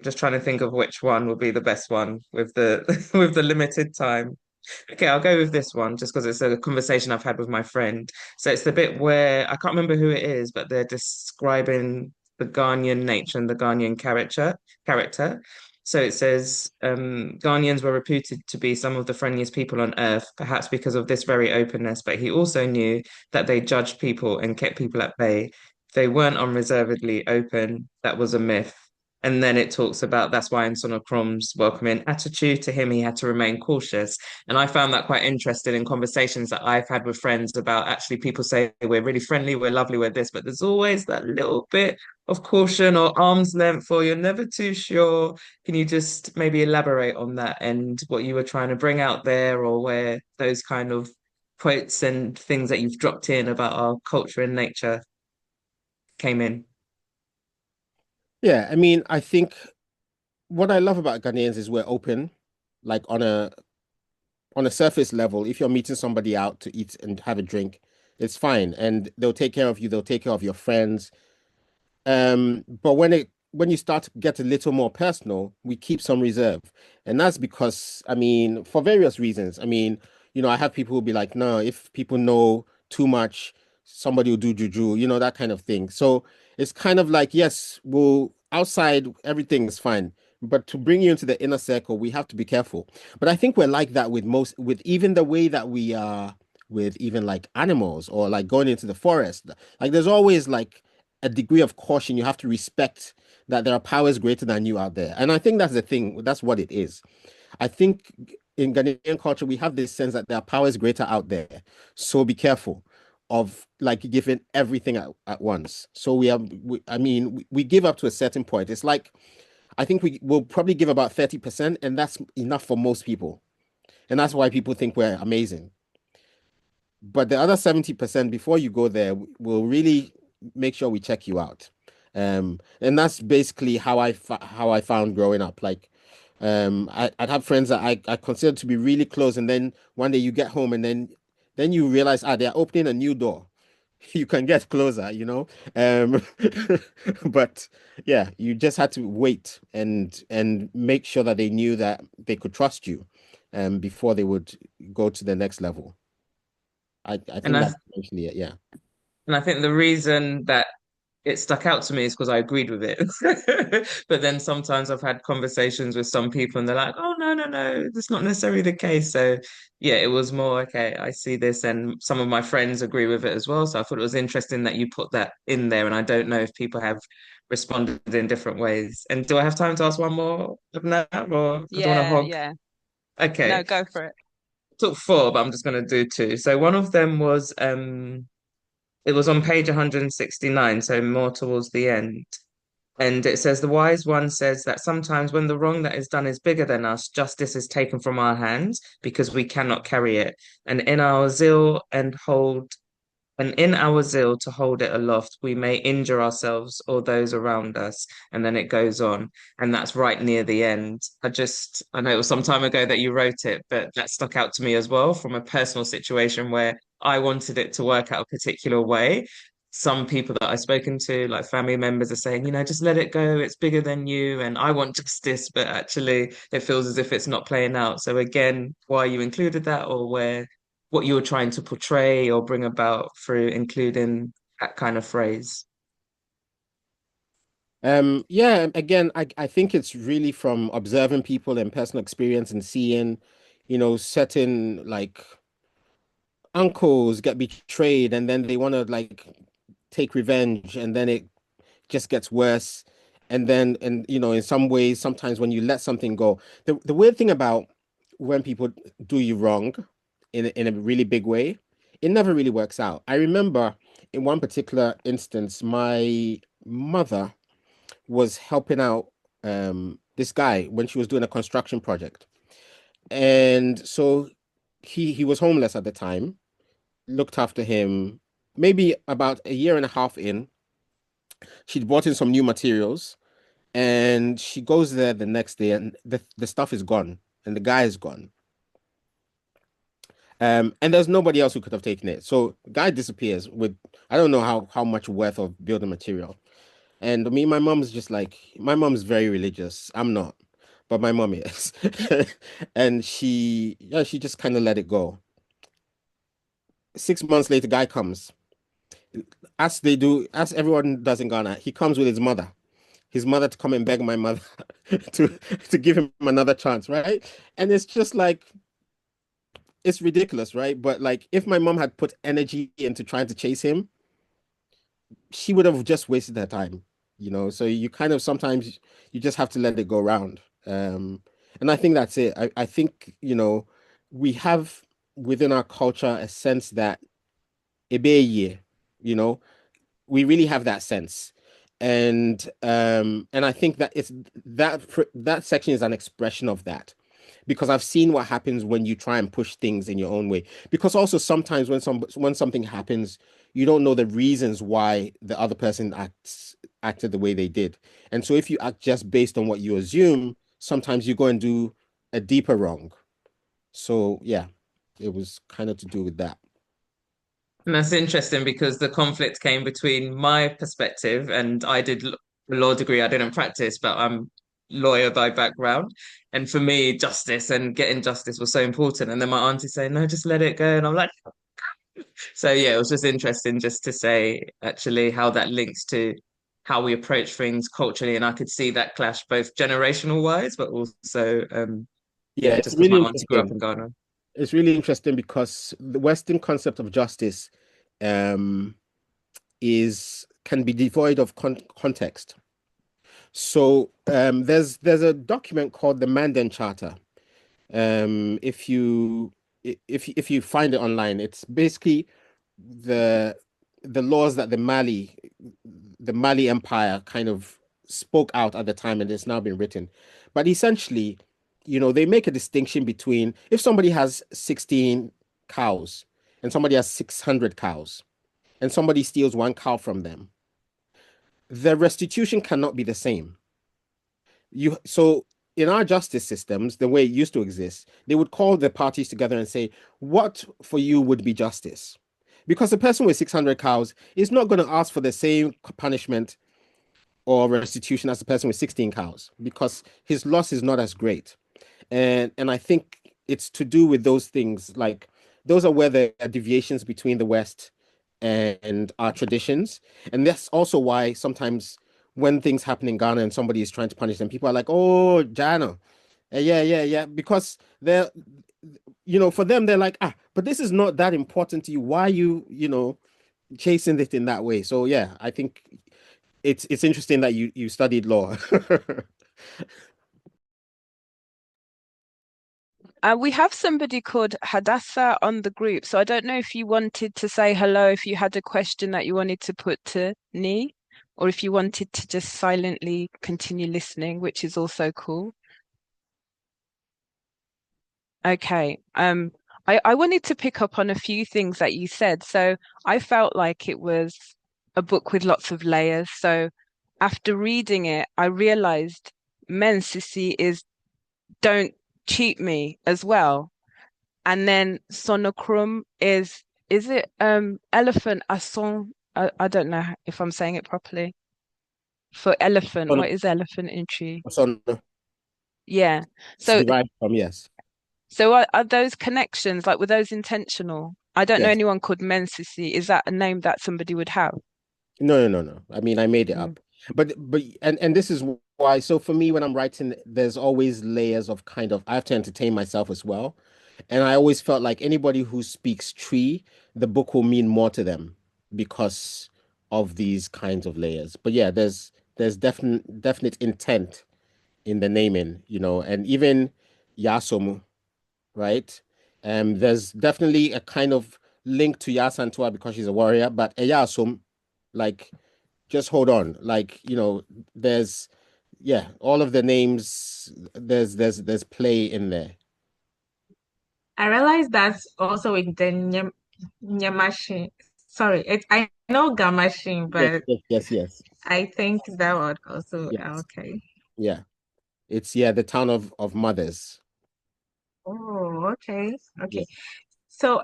Just trying to think of which one would be the best one with the with the limited time. Okay, I'll go with this one just because it's a conversation I've had with my friend. So it's the bit where I can't remember who it is, but they're describing the Ghanaian nature and the Ghanaian character. So it says Ghanaians were reputed to be some of the friendliest people on earth, perhaps because of this very openness, but he also knew that they judged people and kept people at bay. They weren't unreservedly open. That was a myth. And then it talks about that's why in Sonokrom's welcoming attitude to him, he had to remain cautious. And I found that quite interesting in conversations that I've had with friends about actually people say we're really friendly, we're lovely, we're this, but there's always that little bit of caution or arm's length, or you're never too sure. Can you just maybe elaborate on that and what you were trying to bring out there, or where those kind of quotes and things that you've dropped in about our culture and nature came in? Yeah, I mean, I think what I love about Ghanaians is we're open, like on a surface level. If you're meeting somebody out to eat and have a drink, it's fine, and they'll take care of you. They'll take care of your friends. But when you start to get a little more personal, we keep some reserve. And that's because, I mean, for various reasons. I mean, I have people who be like, no, if people know too much, somebody will do juju, that kind of thing. So it's kind of like, yes, well, outside everything is fine. But to bring you into the inner circle, we have to be careful. But I think we're like that with even the way that we are with even like animals or like going into the forest. Like there's always like a degree of caution. You have to respect that there are powers greater than you out there. And I think that's the thing. That's what it is. I think in Ghanaian culture, we have this sense that there are powers greater out there. So be careful of like giving everything at once. So I mean, we give up to a certain point. It's like, I think we will probably give about 30%, and that's enough for most people. And that's why people think we're amazing. But the other 70%, before you go there, will really make sure we check you out. And that's basically how I found growing up. Like, I'd have friends that I considered to be really close, and then one day you get home, and then you realize, they're opening a new door. You can get closer. But yeah, you just had to wait and make sure that they knew that they could trust you, before they would go to the next level. I And think I that's actually it. Yeah. and I think the reason that it stuck out to me is because I agreed with it. But then sometimes I've had conversations with some people and they're like, oh, no, no, no, that's not necessarily the case. So yeah, it was more, okay, I see this. And some of my friends agree with it as well. So I thought it was interesting that you put that in there. And I don't know if people have responded in different ways. And do I have time to ask one more of that? Or I don't want to Yeah, hog. yeah. No, Okay. go for it. Took four, but I'm just going to do two. So one of them was it was on page 169, so more towards the end. And it says, the wise one says that sometimes when the wrong that is done is bigger than us, justice is taken from our hands because we cannot carry it. And in our zeal to hold it aloft, we may injure ourselves or those around us. And then it goes on. And that's right near the end. I know it was some time ago that you wrote it, but that stuck out to me as well from a personal situation where I wanted it to work out a particular way. Some people that I've spoken to, like family members, are saying, just let it go. It's bigger than you. And I want justice, but actually it feels as if it's not playing out. So again, why you included that, or what you were trying to portray or bring about through including that kind of phrase. Yeah, again, I think it's really from observing people and personal experience and seeing, certain like uncles get betrayed and then they want to like take revenge and then it just gets worse. And in some ways, sometimes when you let something go, the weird thing about when people do you wrong in a really big way, it never really works out. I remember in one particular instance, my mother was helping out this guy when she was doing a construction project. And so he was homeless at the time, looked after him. Maybe about a year and a half in, she'd brought in some new materials, and she goes there the next day and the stuff is gone and the guy is gone. And there's nobody else who could have taken it. So the guy disappears with I don't know how much worth of building material. And me, my mom's very religious. I'm not, but my mom is. And she just kind of let it go. 6 months later, guy comes, as everyone does in Ghana. He comes with his mother to come and beg my mother to to give him another chance, right? And it's just like it's ridiculous, right? But like if my mom had put energy into trying to chase him, she would have just wasted her time. So you kind of sometimes you just have to let it go round. And I think that's it. I think, we have within our culture a sense that ebe you know, we really have that sense. And I think that that section is an expression of that, because I've seen what happens when you try and push things in your own way. Because also sometimes when something happens, you don't know the reasons why the other person acted the way they did. And so if you act just based on what you assume, sometimes you go and do a deeper wrong. So yeah, it was kind of to do with that. And that's interesting because the conflict came between my perspective, and I did a law degree. I didn't practice, but I'm lawyer by background. And for me, justice and getting justice was so important. And then my auntie saying, no, just let it go. And I'm like, so yeah, it was just interesting just to say actually how that links to how we approach things culturally. And I could see that clash both generational wise, but also Yeah, yeah, it's just because really my auntie grew up interesting. in Ghana. It's really interesting because the Western concept of justice um, is can be devoid of context. So there's a document called the Mandan Charter. If you find it online, it's basically the the laws that the Mali Empire kind of spoke out at the time, and it's now been written. But essentially, they make a distinction between if somebody has 16 cows and somebody has 600 cows, and somebody steals one cow from them, the restitution cannot be the same. So in our justice systems, the way it used to exist, they would call the parties together and say, what for you would be justice? Because the person with 600 cows is not going to ask for the same punishment or restitution as the person with 16 cows, because his loss is not as great. And I think it's to do with those things. Like, those are where there are deviations between the West and our traditions. And that's also why sometimes when things happen in Ghana and somebody is trying to punish them, people are like, oh, Jano. Yeah, yeah, yeah. Because for them, they're like, but this is not that important to you. Why are you chasing it in that way? So yeah, I think it's interesting that you studied law. We have somebody called Hadassah on the group, so I don't know if you wanted to say hello, if you had a question that you wanted to put to Nii, or if you wanted to just silently continue listening, which is also cool. Okay. I wanted to pick up on a few things that you said. So I felt like it was a book with lots of layers. So after reading it, I realized Sissy is don't cheat me as well. And then Sonokrom is it elephant a song? I don't know if I'm saying it properly. For elephant, what is elephant in tree? So Yeah. it's So derived from, yes. so are those connections, like were those intentional? I don't know Yes. anyone called Mensisi. Is that a name that somebody would have? No, no, no, no. I mean, I made it Mm. up. But this is why. So for me, when I'm writing, there's always layers of kind of I have to entertain myself as well. And I always felt like anybody who speaks tree, the book will mean more to them because of these kinds of layers. But yeah, there's definite intent in the naming, and even Yasomu, right? There's definitely a kind of link to Yasantua because she's a warrior, but Eyasum, like, just hold on. Like, there's yeah, all of the names, there's play in there. I realized that's also with the Nyamashi. Sorry, I know Gamashin, Yes, but yes, yes, yes. I think that would also Yes. okay. Yeah. It's the town of mothers. Oh, okay. Yeah. Okay. So,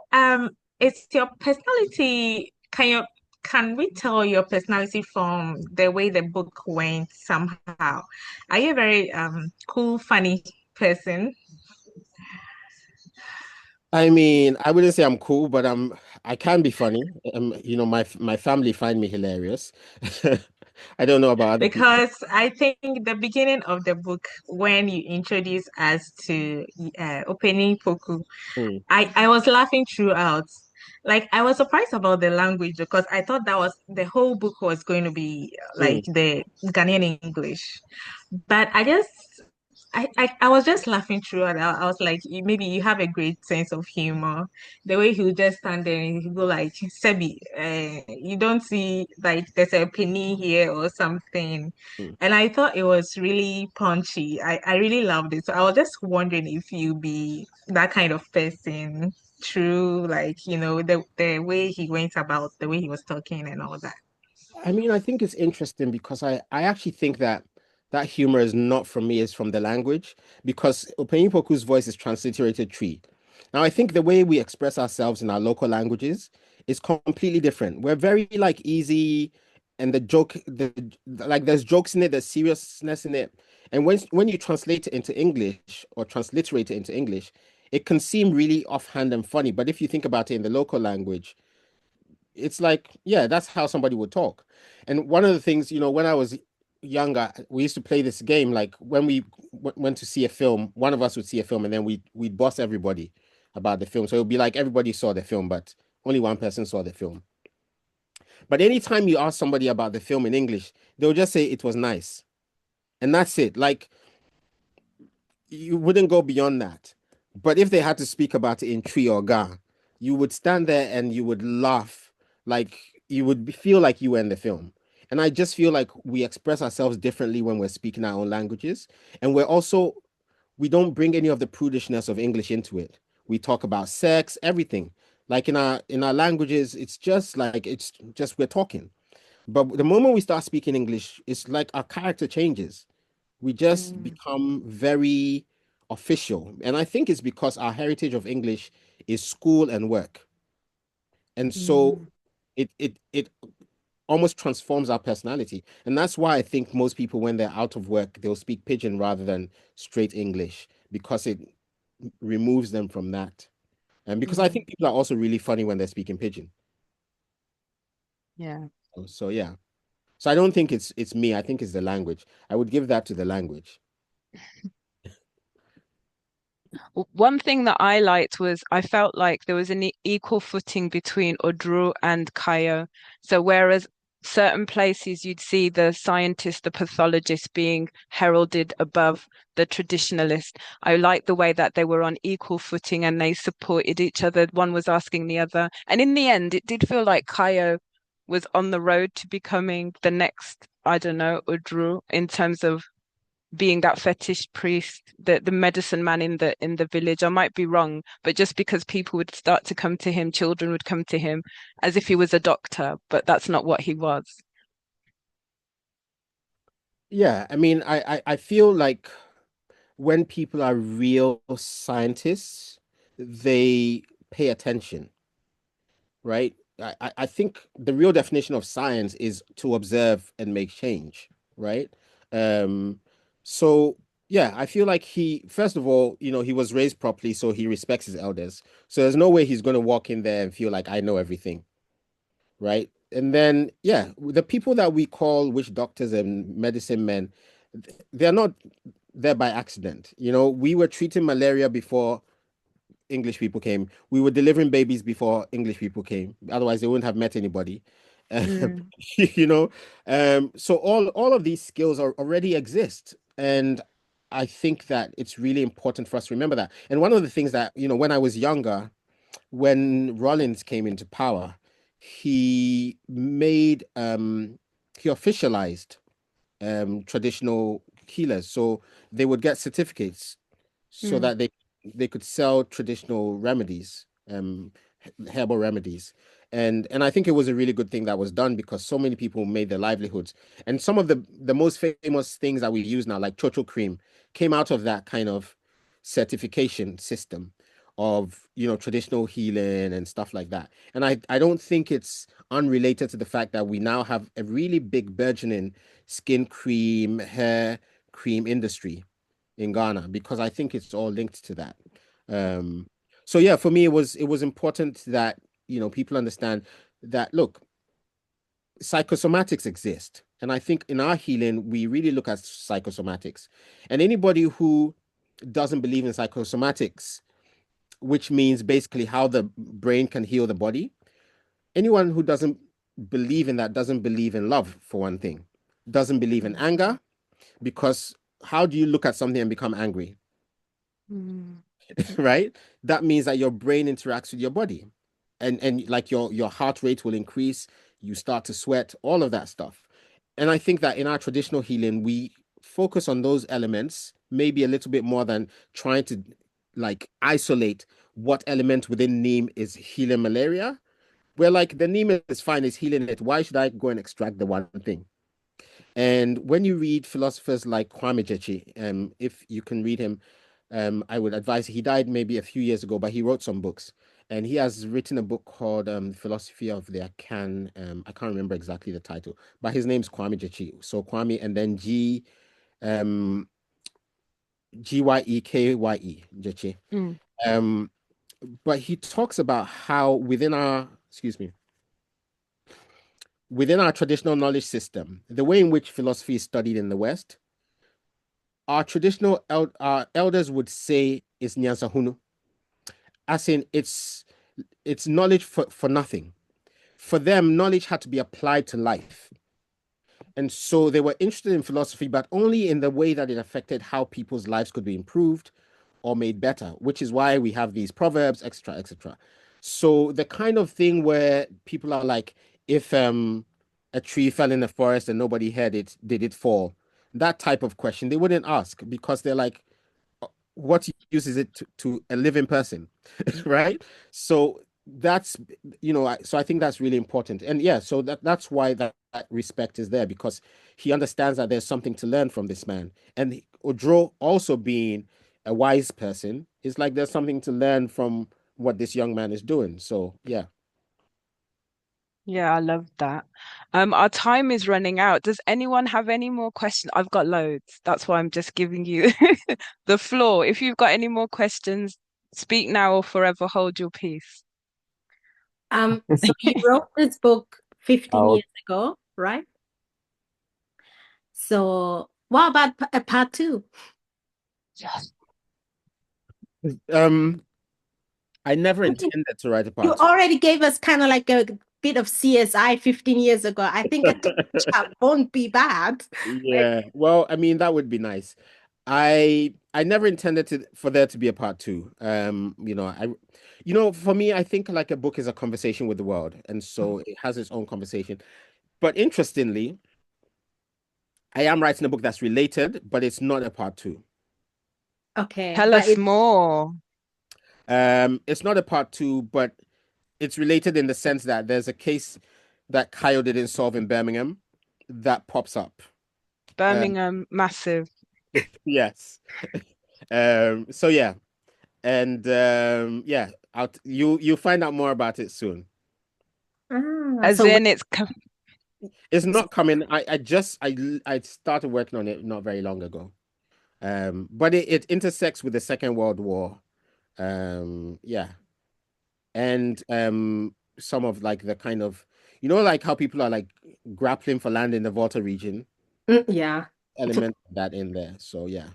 it's your personality. Can we tell your personality from the way the book went somehow? Are you a very cool, funny person? I mean, I wouldn't say I'm cool, but I can be funny. My family find me hilarious. I don't know about other people. Because I think the beginning of the book, when you introduce us to opening Poku, Hmm. I was laughing throughout. Like I was surprised about the language because I thought that was the whole book was going to be like Mm. the Ghanaian English. But I was just laughing through it. I was like, maybe you have a great sense of humor. The way he would just stand there and he go like, Sebi, you don't see like there's a penny here or something. Mm. And I thought it was really punchy. I really loved it. So I was just wondering if you be that kind of person through like, the way he went about, the way he was talking and all that. I mean, I think it's interesting because I actually think that that humor is not from me, it's from the language because Poku's voice is transliterated tree. Now, I think the way we express ourselves in our local languages is completely different. We're very like easy and like there's jokes in it, there's seriousness in it. And when you translate it into English or transliterate it into English, it can seem really offhand and funny. But if you think about it in the local language, it's like, yeah, that's how somebody would talk. And one of the things, when I was younger, we used to play this game. Like when we went to see a film, one of us would see a film and then we'd boss everybody about the film. So it would be like everybody saw the film, but only one person saw the film. But anytime you ask somebody about the film in English, they'll just say it was nice. And that's it. Like you wouldn't go beyond that. But if they had to speak about it in Tree or Ga, you would stand there and you would laugh, like you would feel like you were in the film. And I just feel like we express ourselves differently when we're speaking our own languages. And we don't bring any of the prudishness of English into it. We talk about sex, everything. Like in our languages, it's just we're talking. But the moment we start speaking English, it's like our character changes. We just Mm, become very official. And I think it's because our heritage of English is school and work. And so mm, it almost transforms our personality. And that's why I think most people, when they're out of work, they'll speak pidgin rather than straight English because it removes them from that. And because I mm, think people are also really funny when they're speaking pidgin. yeah. So yeah. So I don't think it's me. I think it's the language. I would give that to the language. One thing that I liked was I felt like there was an equal footing between Odru and Kayo. So whereas certain places you'd see the scientist, the pathologist being heralded above the traditionalist, I liked the way that they were on equal footing and they supported each other. One was asking the other. And in the end, it did feel like Kayo was on the road to becoming the next, I don't know, Odru in terms of being that fetish priest, the medicine man in the village. I might be wrong, but just because people would start to come to him, children would come to him as if he was a doctor, but that's not what he was. Yeah, I mean, I feel like when people are real scientists, they pay attention, right? I think the real definition of science is to observe and make change, right? Um, so yeah, I feel like first of all, he was raised properly, so he respects his elders. So there's no way he's going to walk in there and feel like I know everything, right? And then, yeah, the people that we call witch doctors and medicine men, they're not there by accident. We were treating malaria before English people came. We were delivering babies before English people came. Otherwise, they wouldn't have met anybody. Mm, you know, so all of these skills already exist, and I think that it's really important for us to remember that. And one of the things that when I was younger, when Rollins came into power, he made he officialized traditional healers. So they would get certificates so mm, that they could sell traditional remedies, herbal remedies. And I think it was a really good thing that was done because so many people made their livelihoods. And some of the most famous things that we use now, like chocho cream, came out of that kind of certification system of traditional healing and stuff like that. And I don't think it's unrelated to the fact that we now have a really big burgeoning skin cream, hair cream industry in Ghana because I think it's all linked to that. Um, so yeah, for me it was important that people understand that look, psychosomatics exist. And I think in our healing, we really look at psychosomatics. And anybody who doesn't believe in psychosomatics which means basically how the brain can heal the body. Anyone who doesn't believe in that doesn't believe in love, for one thing, doesn't believe in anger, because how do you look at something and become angry? Mm. Right? That means that your brain interacts with your body, and like your heart rate will increase, you start to sweat, all of that stuff. And I think that in our traditional healing, we focus on those elements maybe a little bit more than trying to like isolate what element within neem is healing malaria. Where like the neem is fine, is healing it. Why should I go and extract the one thing? And when you read philosophers like Kwame Jechi, if you can read him, I would advise. He died maybe a few years ago, but he wrote some books, and he has written a book called Philosophy of the Akan. I can't remember exactly the title, but his name's Kwame Jechi. So Kwame, and then um, Gyeekye Jechi. Mm. But he talks about how within our, excuse me, within our traditional knowledge system, the way in which philosophy is studied in the West, our traditional our elders would say is nyansahunu, as in it's knowledge for nothing. For them, knowledge had to be applied to life. And so they were interested in philosophy, but only in the way that it affected how people's lives could be improved or made better, which is why we have these proverbs, etc., etc. So the kind of thing where people are like, if a tree fell in the forest and nobody heard it, did it fall? That type of question they wouldn't ask, because they're like, what use is it to a living person? Right? So that's, so I think that's really important. And yeah, so that's why that respect is there, because he understands that there's something to learn from this man. And Odro, also being a wise person, is like there's something to learn from what this young man is doing. So yeah. Yeah, I love that. Our time is running out. Does anyone have any more questions? I've got loads. That's why I'm just giving you the floor. If you've got any more questions, speak now or forever hold your peace. So you wrote this book 15 I'll years ago, right? So what about a part two? Yes. I never I mean, intended to write a you part two. already gave us kind of like a bit of CSI 15 years ago. I think a chat won't be bad. Like, Yeah. Well, I mean, that would be nice. I never intended for there to be a part two. For me, I think like a book is a conversation with the world, and so it has its own conversation. But interestingly, I am writing a book that's related, but it's not a part two. okay, Tell but us it's more. It's not a part two, but it's related in the sense that there's a case that Kayo didn't solve in Birmingham that pops up. Birmingham, massive. Yes. So yeah. And yeah, you'll find out more about it soon. As so in It's not coming. I started working on it not very long ago. But it intersects with the Second World War. Yeah. And some of like the kind of, like how people are like grappling for land in the Volta region, yeah. element of that in there. So yeah.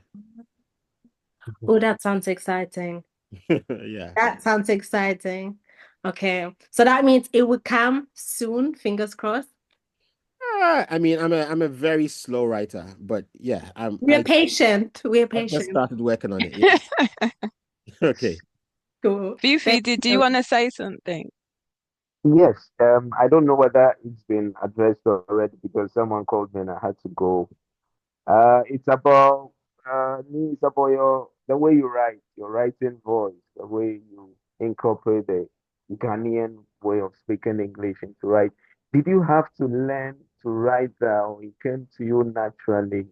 Oh, that sounds exciting. Yeah. That sounds exciting. Okay, so that means it will come soon, fingers crossed. I mean, I'm a very slow writer, but yeah, We're patient. We're I just patient. started working on it. Yeah. Okay. Cool. Fifi, Thank did you you. want to say something? Yes, I don't know whether it's been addressed already because someone called me and I had to go. It's about it's about the way you write, your writing voice, the way you incorporate the Ghanaian way of speaking English into write. Did you have to learn to write that, or it came to you naturally?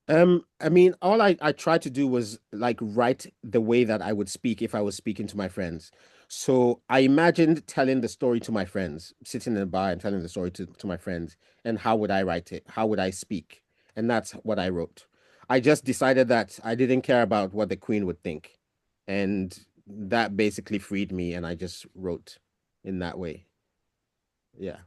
I mean, all I tried to do was like write the way that I would speak if I was speaking to my friends. So I imagined telling the story to my friends, sitting in a bar and telling the story to my friends, and how would I write it? How would I speak? And that's what I wrote. I just decided that I didn't care about what the Queen would think. And that basically freed me, and I just wrote in that way. Yeah.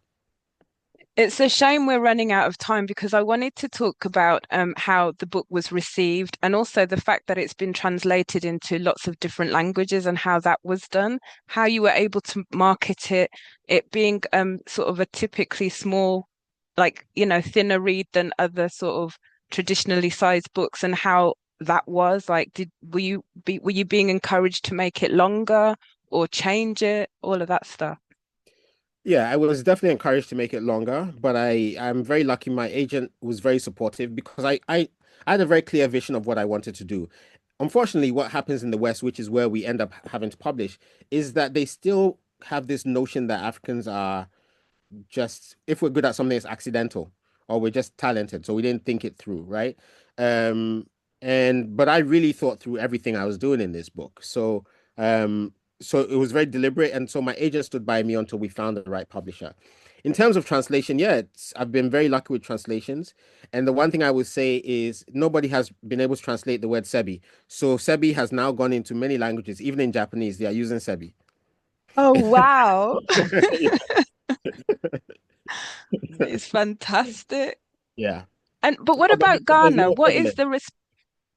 It's a shame we're running out of time because I wanted to talk about how the book was received and also the fact that it's been translated into lots of different languages and how that was done, how you were able to market it, it being sort of a typically small, like, thinner read than other sort of traditionally sized books and how that was. Like, were you being encouraged to make it longer or change it, all of that stuff? Yeah, I was definitely encouraged to make it longer, but I'm very lucky. My agent was very supportive because I had a very clear vision of what I wanted to do. Unfortunately, what happens in the West, which is where we end up having to publish, is that they still have this notion that Africans are just, if we're good at something, it's accidental or we're just talented, so we didn't think it through, right? um but I really thought through everything I was doing in this book. So it was very deliberate, and so my agent stood by me until we found the right publisher. In terms of translation, yeah, I've been very lucky with translations, and the one thing I would say is nobody has been able to translate the word sebi. So sebi has now gone into many languages, even in Japanese they are using sebi. Oh, wow. It's fantastic. Yeah. But what Oh, about there's Ghana? no What is equivalent. the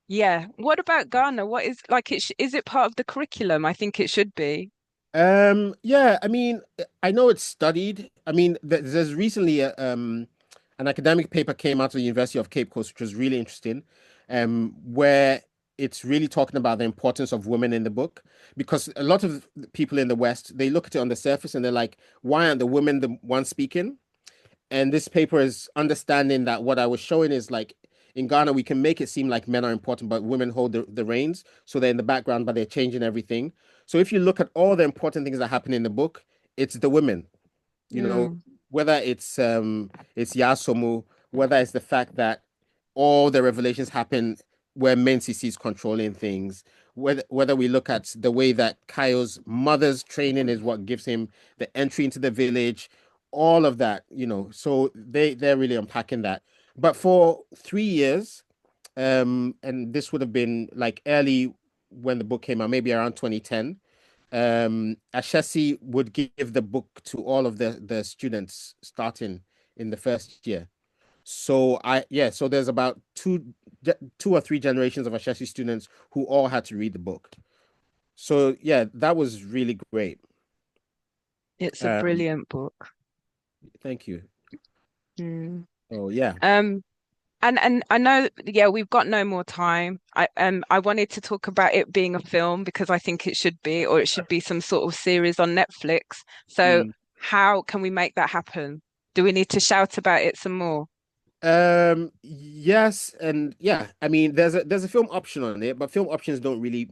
yeah, what about Ghana? What is like is it part of the curriculum? I think it should be. Yeah, I mean, I know it's studied. I mean, there's recently an academic paper came out of the University of Cape Coast, which was really interesting, where it's really talking about the importance of women in the book, because a lot of people in the West, they look at it on the surface and they're like, why aren't the women the ones speaking? And this paper is understanding that what I was showing is like in Ghana, we can make it seem like men are important, but women hold the reins. So they're in the background, but they're changing everything. So if you look at all the important things that happen in the book, it's the women, you know, Mm, whether it's Yasomu, whether it's the fact that all the revelations happen where Mensis is controlling things, whether we look at the way that Kayo's mother's training is what gives him the entry into the village, all of that, so they're really unpacking that. But for 3 years, and this would have been like early when the book came out, maybe around 2010, Ashesi would give the book to all of the students starting in the first year. So there's about two or three generations of Ashesi students who all had to read the book. So yeah, that was really great. it's a Um, brilliant book. thank you. Mm. Oh yeah. Um, and I know, yeah, we've got no more time. I wanted to talk about it being a film because I think it should be, or it should be some sort of series on Netflix. So Mm. how can we make that happen? Do we need to shout about it some more? Yes, and yeah, I mean, there's a film option on it, but film options don't really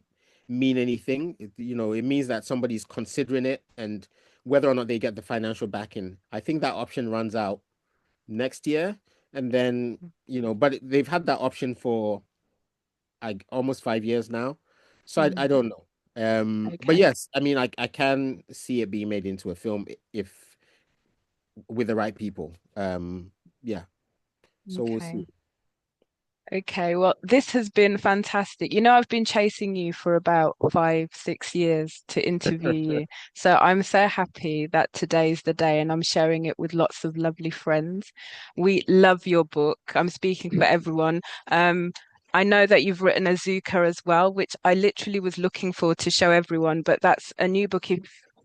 mean anything. It means that somebody's considering it and whether or not they get the financial backing. I think that option runs out next year, and then but they've had that option for like almost 5 years now, so I Mm, don't know. But okay. yes, I mean, I can see it being made into a film if with the right people. Yeah, so we'll Okay. see. Okay, well, this has been fantastic. I've been chasing you for about 5, 6 years to interview you. So I'm so happy that today's the day and I'm sharing it with lots of lovely friends. We love your book. I'm speaking for everyone. I know that you've written a Zuka as well, which I literally was looking forward to show everyone, but that's a new book.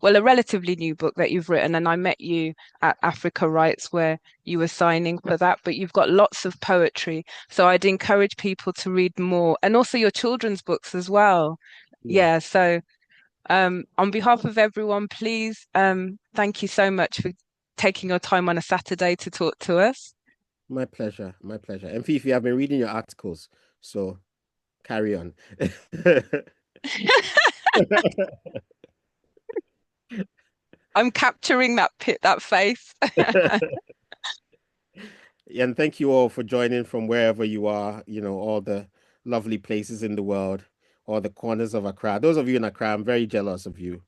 Well, a relatively new book that you've written, and I met you at Africa Writes where you were signing for that, but you've got lots of poetry. So I'd encourage people to read more and also your children's books as well. Yeah. Yeah. So on behalf of everyone, please, thank you so much for taking your time on a Saturday to talk to us. My pleasure. My pleasure. And Fifi, I've been reading your articles, so carry on. I'm capturing that face. And thank you all for joining from wherever you are, all the lovely places in the world, all the corners of Accra. Those of you in Accra, I'm very jealous of you.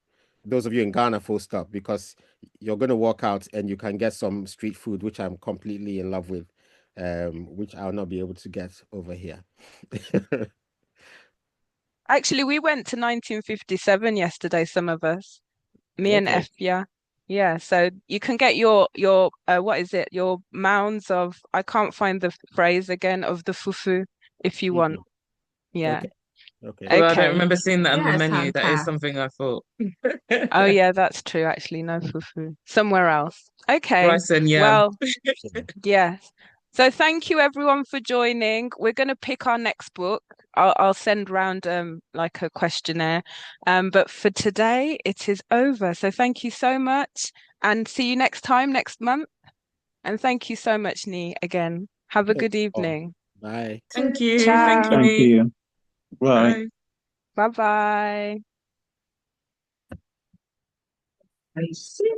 Those of you in Ghana, full stop, because you're going to walk out and you can get some street food, which I'm completely in love with, which I'll not be able to get over here. Actually, we went to 1957 yesterday, some of us. Me and Okay. Efia. Yeah, so you can get your what is it? Your mounds of, I can't find the phrase again, of the fufu if you want. Mhm. Yeah. Okay. Okay. Well, I don't Okay. remember seeing that on the Yes, menu. That is Santa. something I thought. Oh yeah, that's true actually. No fufu. Somewhere else. Okay. Rice and yam. Well, yes. So thank you everyone for joining. We're going to pick our next book. I'll send round like a questionnaire. But for today it is over. So thank you so much and see you next time next month. And thank you so much, Nii, again. Have a good Thanks. Oh, evening. bye. Thank you. Thank you, Ciao. Thank Nee. you. Bye. Bye. Bye bye. I see.